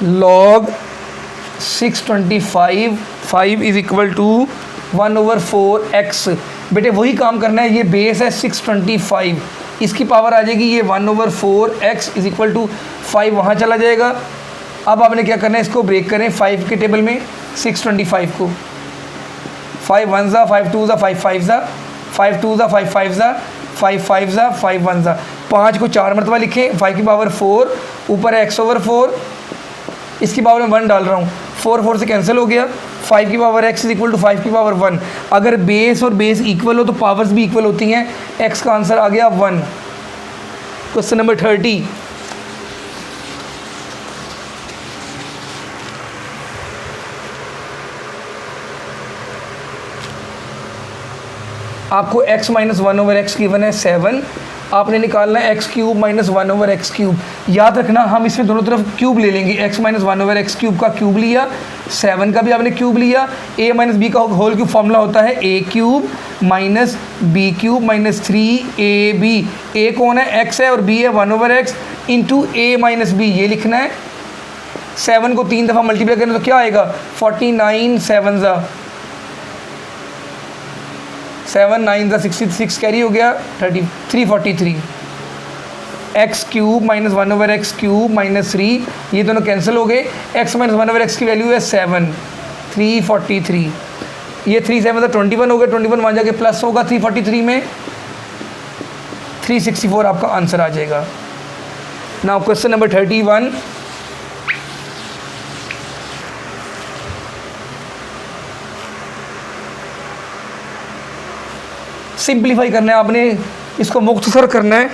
log 625 5 is equal to 1/4x। बेटे वही काम करना है, ये बेस है 625, इसकी पावर आ जाएगी ये 1/4x इज इक्वल टू 5 वहाँ चला जाएगा। अब आपने क्या करना है, इसको ब्रेक करें 5 के टेबल में 625 को। 5 1 ज़ा 5 2 ज़ा 5 5 ज़ा 5 2 ज़ा 5 5 ज़ा 5 5 ज़ा 5 1 ज़ा। 5 को 4 मरतबा लिखें, 5 की पावर 4, ऊपर है x/4, इसकी पावर में 1 डाल रहा हूँ, 4 से कैंसिल हो गया। 5 की power x is equal to 5 की पावर 1। अगर बेस और बेस इक्वल हो तो पावर्स भी इक्वल होती हैं। x का आंसर आ गया 1। Question number 30। आपको x माइनस 1/x गिवन है 7, आपने निकालना है x³ माइनस 1/x³। याद रखना हम इसमें दोनों तरफ क्यूब ले लेंगे। x माइनस 1/x³ का क्यूब लिया, 7 का भी आपने क्यूब लिया। a माइनस b का होल क्यूब फॉर्मूला होता है a³ minus b³ minus 3ab। a कौन है, x है, और b है 1/x into a minus b, ये लिखना है। 7 को 3 दफ़ा मल्टीप्लाई करें तो क्या आएगा, 49 7 ज़ा 7 9 ज़ा 66 कैरी हो गया 343। x³ माइनस 1/x³ माइनस 3, ये दोनों कैंसिल हो गए। x माइनस 1/x की वैल्यू है 7, 343। ये 3 7 ज़ा 21 हो गया, 21 वहाँ जाके प्लस होगा 343 में, 364 आपका आंसर आ जाएगा। Now question number 31। सिंप्लीफाई करना है आपने, इसको मुख्तसर करना है।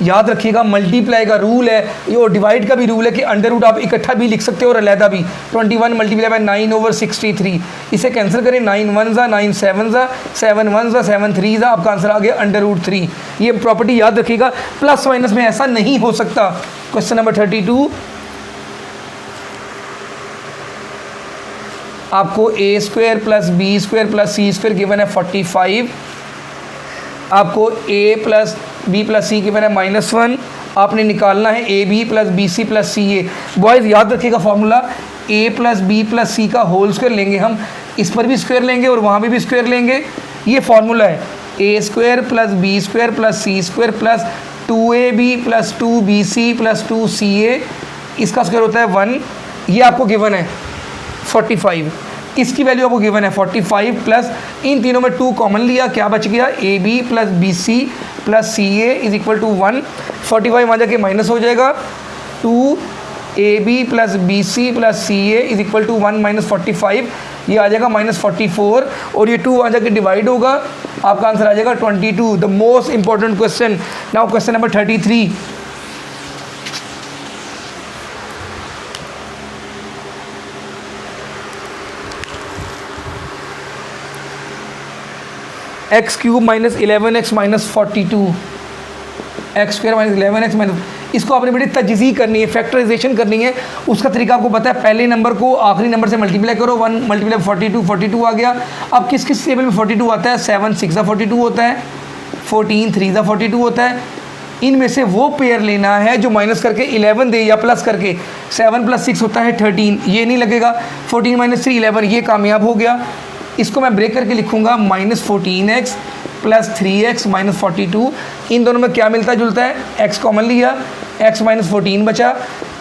याद रखिएगा मल्टीप्लाई का रूल है ये और डिवाइड का भी रूल है कि अंडर रूट आप इकट्ठा भी लिख सकते हो और अलहदा भी। 21 मल्टीप्लाई बाय 9/63, इसे कैंसिल करें, 9 1 ज़ा 9 7 ज़ा 7 1 ज़ा 7 3 ज़ा, आपका आंसर आ गया √3। ये प्रॉपर्टी याद रखिएगा, प्लस माइनस में ऐसा नहीं हो सकता। क्वेश्चन नंबर 32, आपको a² + b² + c² गिवन है 45, आपको a + b + c गिवन है -1, आपने निकालना है ab + bc + ca। बॉयज़ याद रखिएगा फार्मूला a + b + c का होल स्क्वायर लेंगे हम, इस पर भी स्क्वायर लेंगे और वहाँ भी स्क्वायर लेंगे। ये फार्मूला है a² + b² + c² + 2ab + 2bc + 2ca, इसका स्क्वायर होता है 1। ये आपको गिवन है 45, इसकी वैल्यू आपको गिवन है 45 प्लस इन तीनों में 2 कॉमन लिया, क्या बच गया ab + bc + ca = 1। 45 वहाँ जाके माइनस हो जाएगा, 2ab + bc + ca = 1 - 45, ये आ जाएगा -44 और ये 2 वहाँ जाके डिवाइड होगा, आपका आंसर आ जाएगा 22। The most important question. Now question number 33, x³ - 11x - 42, x² - 11x इसको आपने बेटी तजज़ी करनी है, फैक्टराइजेशन करनी है। उसका तरीका आपको पता है, पहले नंबर को आखिरी नंबर से मल्टीप्लाई करो, 1 × 42, 42 आ गया। अब किस किस टेबल में 42 आता है, 7 6 ज़ा 42 होता है, 14 3 ज़ा 42 होता है। इनमें से वो पेयर लेना है जो माइनस करके 11 दे या प्लस करके, 7 + 6 होता है 13, ये नहीं लगेगा। 14 - 3 11, ये कामयाब हो गया। इसको मैं ब्रेक करके लिखूंगा -14x + 3x - 42। इन दोनों में क्या मिलता जुलता है, x कॉमन लिया, x - 14 बचा,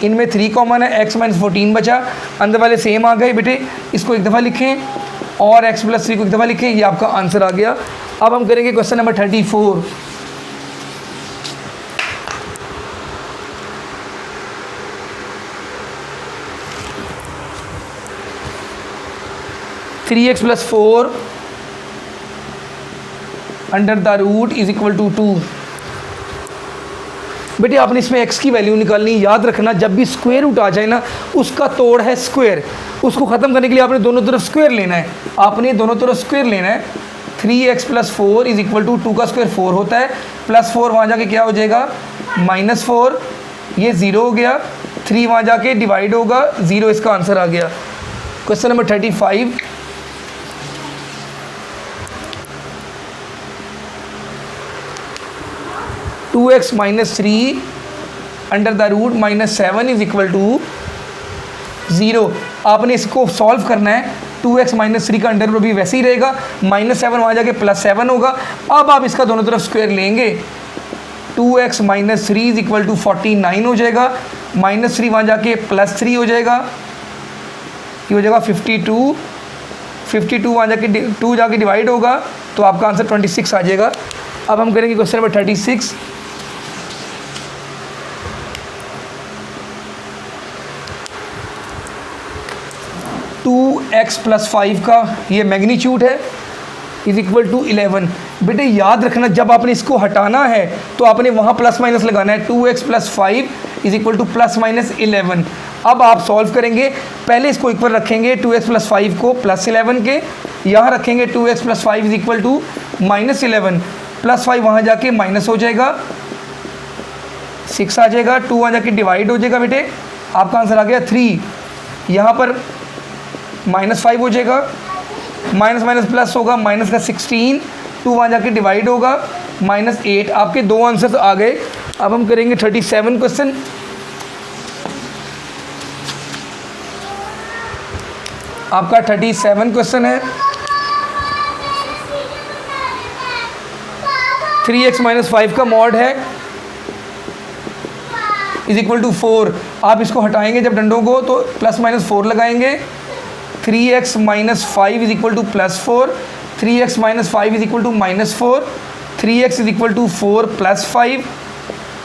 इनमें 3 कॉमन है, x - 14 बचा, अंदर वाले सेम आ गए बेटे, इसको एक दफ़ा लिखें और x + 3 को एक दफ़ा लिखें, ये आपका आंसर आ गया। अब हम करेंगे क्वेश्चन नंबर 34। (3x + 4 √= 2। बेटे आपने इसमें x की वैल्यू निकालनी, याद रखना जब भी स्क्वायर रूट आ जाए ना उसका तोड़ है स्क्वायर, उसको ख़त्म करने के लिए आपने दोनों तरफ स्क्वायर लेना है, आपने दोनों तरफ स्क्वायर लेना है। 3x + 4 = 2 का स्क्वायर 4 होता है, +4 वहाँ जाके क्या हो जाएगा -4, ये 0 हो गया, 3 वहाँ जाके डिवाइड होगा, 0 इसका आंसर आ गया। Question number 35, (2x - 3 √-7 = 0। आपने इसको सॉल्व करना है, 2x - 3 का अंडर रूट भी वैसे ही रहेगा, -7 वहाँ जाके +7 होगा। अब आप इसका दोनों तरफ स्क्वायर लेंगे, 2x - 3 = 49 हो जाएगा, -3 वहाँ जाके +3 हो जाएगा, ये हो जाएगा 52। 52 वहाँ जाके 2 जाके डिवाइड होगा तो आपका आंसर 26 आ जाएगा। अब हम करेंगे क्वेश्चन नंबर 36। (2x + 5 का ये मैग्नीट्यूड है = 11। बेटे याद रखना जब आपने इसको हटाना है तो आपने वहाँ प्लस माइनस लगाना है, 2x + 5 = ±11। अब आप सॉल्व करेंगे, पहले इसको इक्वल रखेंगे 2x + 5 को +11 के, यहाँ रखेंगे 2x + 5 = -11, +5 वहाँ जाके माइनस हो जाएगा, 6 आ जाएगा, 2 वहाँ जाके डिवाइड हो जाएगा बेटे, आपका आंसर आ गया 3। यहाँ पर -5 हो जाएगा, माइनस माइनस प्लस होगा, माइनस का 16, 2 वहाँ जाके डिवाइड होगा, -8। आपके 2 आंसर्स आ गए। अब हम करेंगे 37 क्वेश्चन। आपका 37 क्वेश्चन है, 3x - 5 का मॉड है = 4। आप इसको हटाएंगे जब डंडों को तो +-4 लगाएंगे, 3x - 5 = +4, 3x - 5 = -4, 3x = 4 + 5,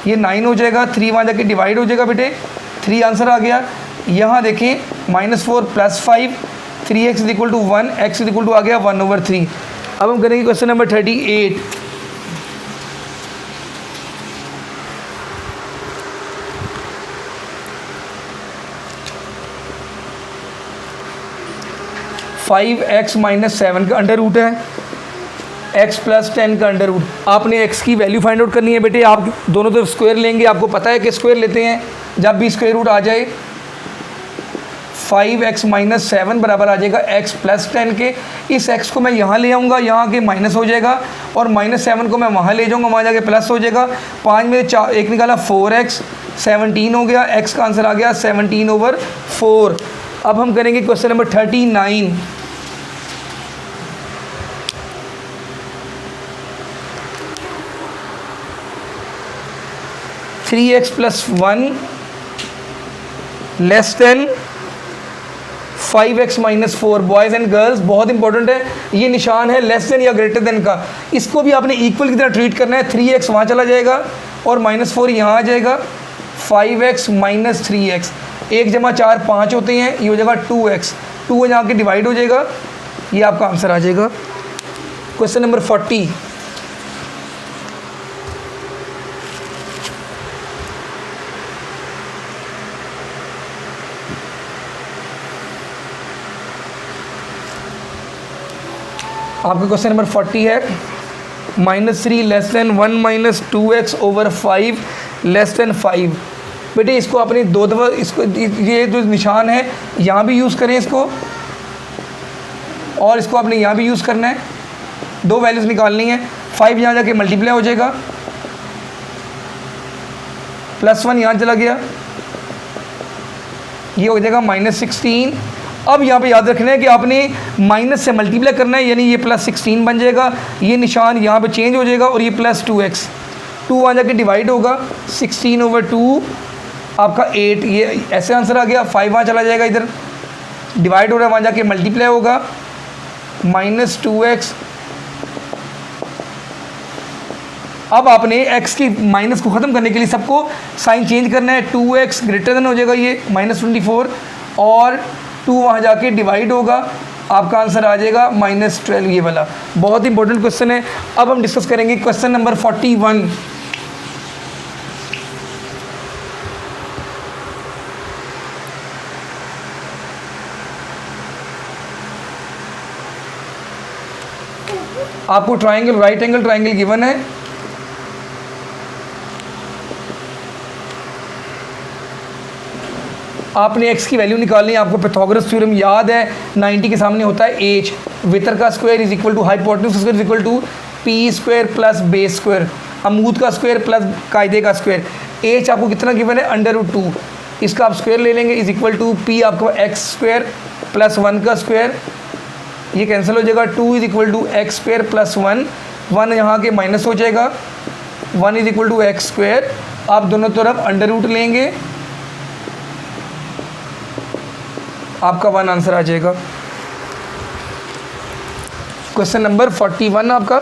ये 9 हो जाएगा, 3 वहाँ जाके डिवाइड हो जाएगा बेटे, 3 आंसर आ गया। यहाँ देखें -4 + 5, 3x = 1, x = आ गया 1/3। अब हम करेंगे क्वेश्चन नंबर 38। 5x माइनस 7 का अंडर रूट है, x प्लस 10 का अंडर रूट। आपने x की वैल्यू फाइंड आउट करनी है बेटे। आप दोनों तरफ स्क्वायर लेंगे, आपको पता है कि स्क्वायर लेते हैं जब भी स्क्वायर रूट आ जाए। 5x माइनस 7 बराबर आ जाएगा x प्लस 10 के। इस x को मैं यहाँ ले आऊँगा, यहाँ के माइनस हो जाएगा, और माइनस 7 को मैं वहाँ ले जाऊँगा, वहाँ जाके प्लस हो जाएगा। 5 में 4 एक निकाला 4x, 17 हो गया। x का आंसर आ गया 17/4। अब हम करेंगे question number 39। Three x plus 1 less than 5x minus 4। Boys and girls बहुत इंपॉर्टेंट है, ये निशान है लेस देन या ग्रेटर देन का, इसको भी आपने इक्वल की तरह ट्रीट करना है। 3x वहाँ चला जाएगा और -4 यहाँ आ जाएगा। 5x माइनस 3x, 1 जमा 4 5 होते हैं, ये हो जाएगा 2x, 2 यहाँ के डिवाइड हो जाएगा, ये आपका आंसर आ जाएगा। Question number 40। आपका क्वेश्चन नंबर 40 है -3 less than 1 minus 2x over 5 less than 5। बेटे इसको आपने 2 दफ़ा, इसको ये जो निशान है यहाँ भी यूज़ करें इसको, और इसको आपने यहाँ भी यूज़ करना है। 2 वैल्यूज़ निकालनी है। 5 यहाँ जाके मल्टीप्लाई हो जाएगा, +1 यहाँ चला गया, ये हो जाएगा -16। अब यहाँ पे याद रखना है कि आपने माइनस से मल्टीप्लाई करना है, यानी ये +16 बन जाएगा, ये निशान यहाँ पे चेंज हो जाएगा, और ये +2x, 2 वहाँ जाके डिवाइड होगा, 16/2 आपका 8, ये ऐसे आंसर आ गया। 5 वहाँ चला जाएगा, इधर डिवाइड हो रहा है, वहाँ जाके मल्टीप्लाई होगा, -2x। अब आपने x की माइनस को ख़त्म करने के लिए सबको साइन चेंज करना है। 2x ग्रेटर देन हो जाएगा ये -24, और 2 वहाँ जाके डिवाइड होगा, आपका आंसर आ जाएगा -12, ये वाला। बहुत इंपॉर्टेंट क्वेश्चन है। अब हम डिस्कस करेंगे क्वेश्चन नंबर 41। आपको triangle, right angle triangle given है। आपने x की वैल्यू निकालनी है। आपको पाइथागोरस थ्योरम याद है, 90 के सामने होता है h, वितर का square is equal to hypotenuse square is equal to P square plus base square, अमूद का स्क्वायर प्लस कायदे का स्क्वायर। h आपको कितना गिवन है, √2, इसका आप स्क्वायर ले लेंगे, इज इक्वल टू p आपका x स्क्वायर प्लस 1 का स्क्वायर, ये कैंसिल हो जाएगा। 2 is equal to x square plus 1, 1 यहाँ के माइनस हो जाएगा, 1 is equal to x square. आप दोनों तरफ √ लेंगे, आपका 1 आंसर आ जाएगा। क्वेश्चन नंबर 41 आपका।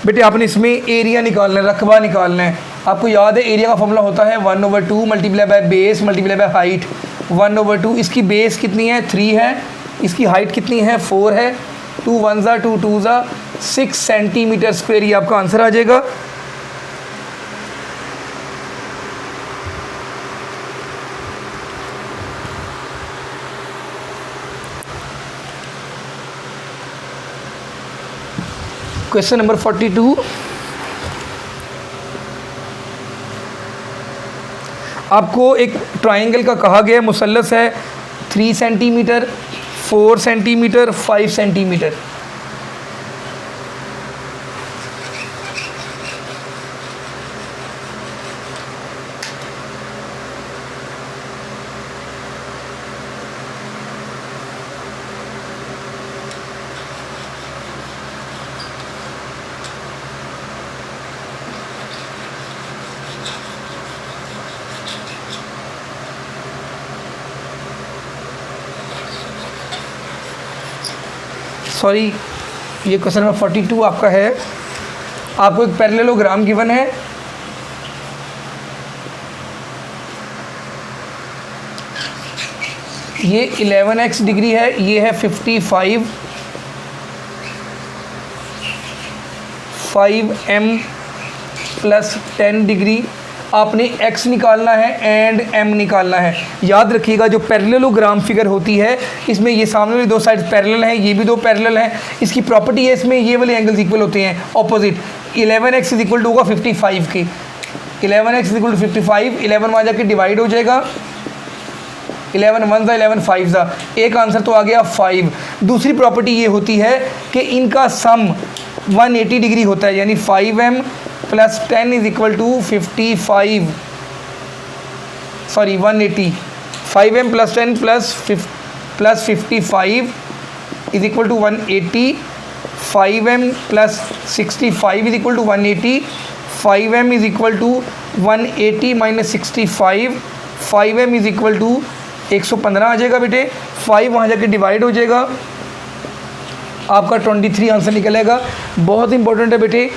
बेटे आपने इसमें एरिया निकालना है, रकबा निकालना है। आपको याद है एरिया का फॉर्मूला होता है 1/2 multiply by base multiply by height. 1/2, इसकी बेस कितनी है, 3 है, इसकी हाइट कितनी है, 4 है। 2 1 ज़ा 2 2 ज़ा 6 सेंटीमीटर स्क्वायर, ये आपका आंसर आ जाएगा। Question number 42। आपको एक ट्राइंगल का कहा गया मुसल्लस है, 3 सेंटीमीटर, 4 सेंटीमीटर, 5 सेंटीमीटर। सॉरी, ये क्वेश्चन नंबर 42 आपका है। आपको एक पैरेललोग्राम गिवन है, ये 11x डिग्री है, ये है 55, 5m प्लस 10 डिग्री। आपने x निकालना है एंड m निकालना है। याद रखिएगा जो पैरेललोग्राम फिगर होती है इसमें ये सामने वाली दो साइड पैरेलल हैं, ये भी दो पैरेलल हैं। इसकी प्रॉपर्टी है इसमें ये वाले एंगल्स इक्वल होते हैं opposite. 11x is equal to होगा 55 की, 11x इज इक्वल टू 55, 11 वहाँ जाके डिवाइड हो जाएगा, 11 वन ज़ा 11 फाइव ज़ा, एक आंसर तो आ गया 5। दूसरी प्रॉपर्टी ये होती है कि इनका सम 180 डिग्री होता है, यानी 5m plus 10 is equal to 55, sorry 180, 5m plus 10 plus 55 is equal to 180, 5m plus 65 is equal to 180, 5m is equal to 180 minus 65, 5m is equal to 115 आ जाएगा बेटे। 5 वहाँ जाके डिवाइड हो जाएगा, आपका 23 आंसर निकलेगा। बहुत इंपॉर्टेंट है बेटे,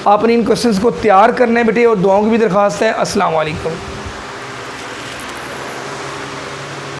आपने इन क्वेश्चंस को तैयार करना है बेटे, और दुआओं की भी दरख्वास्त है। अस्सलाम वालेकुम।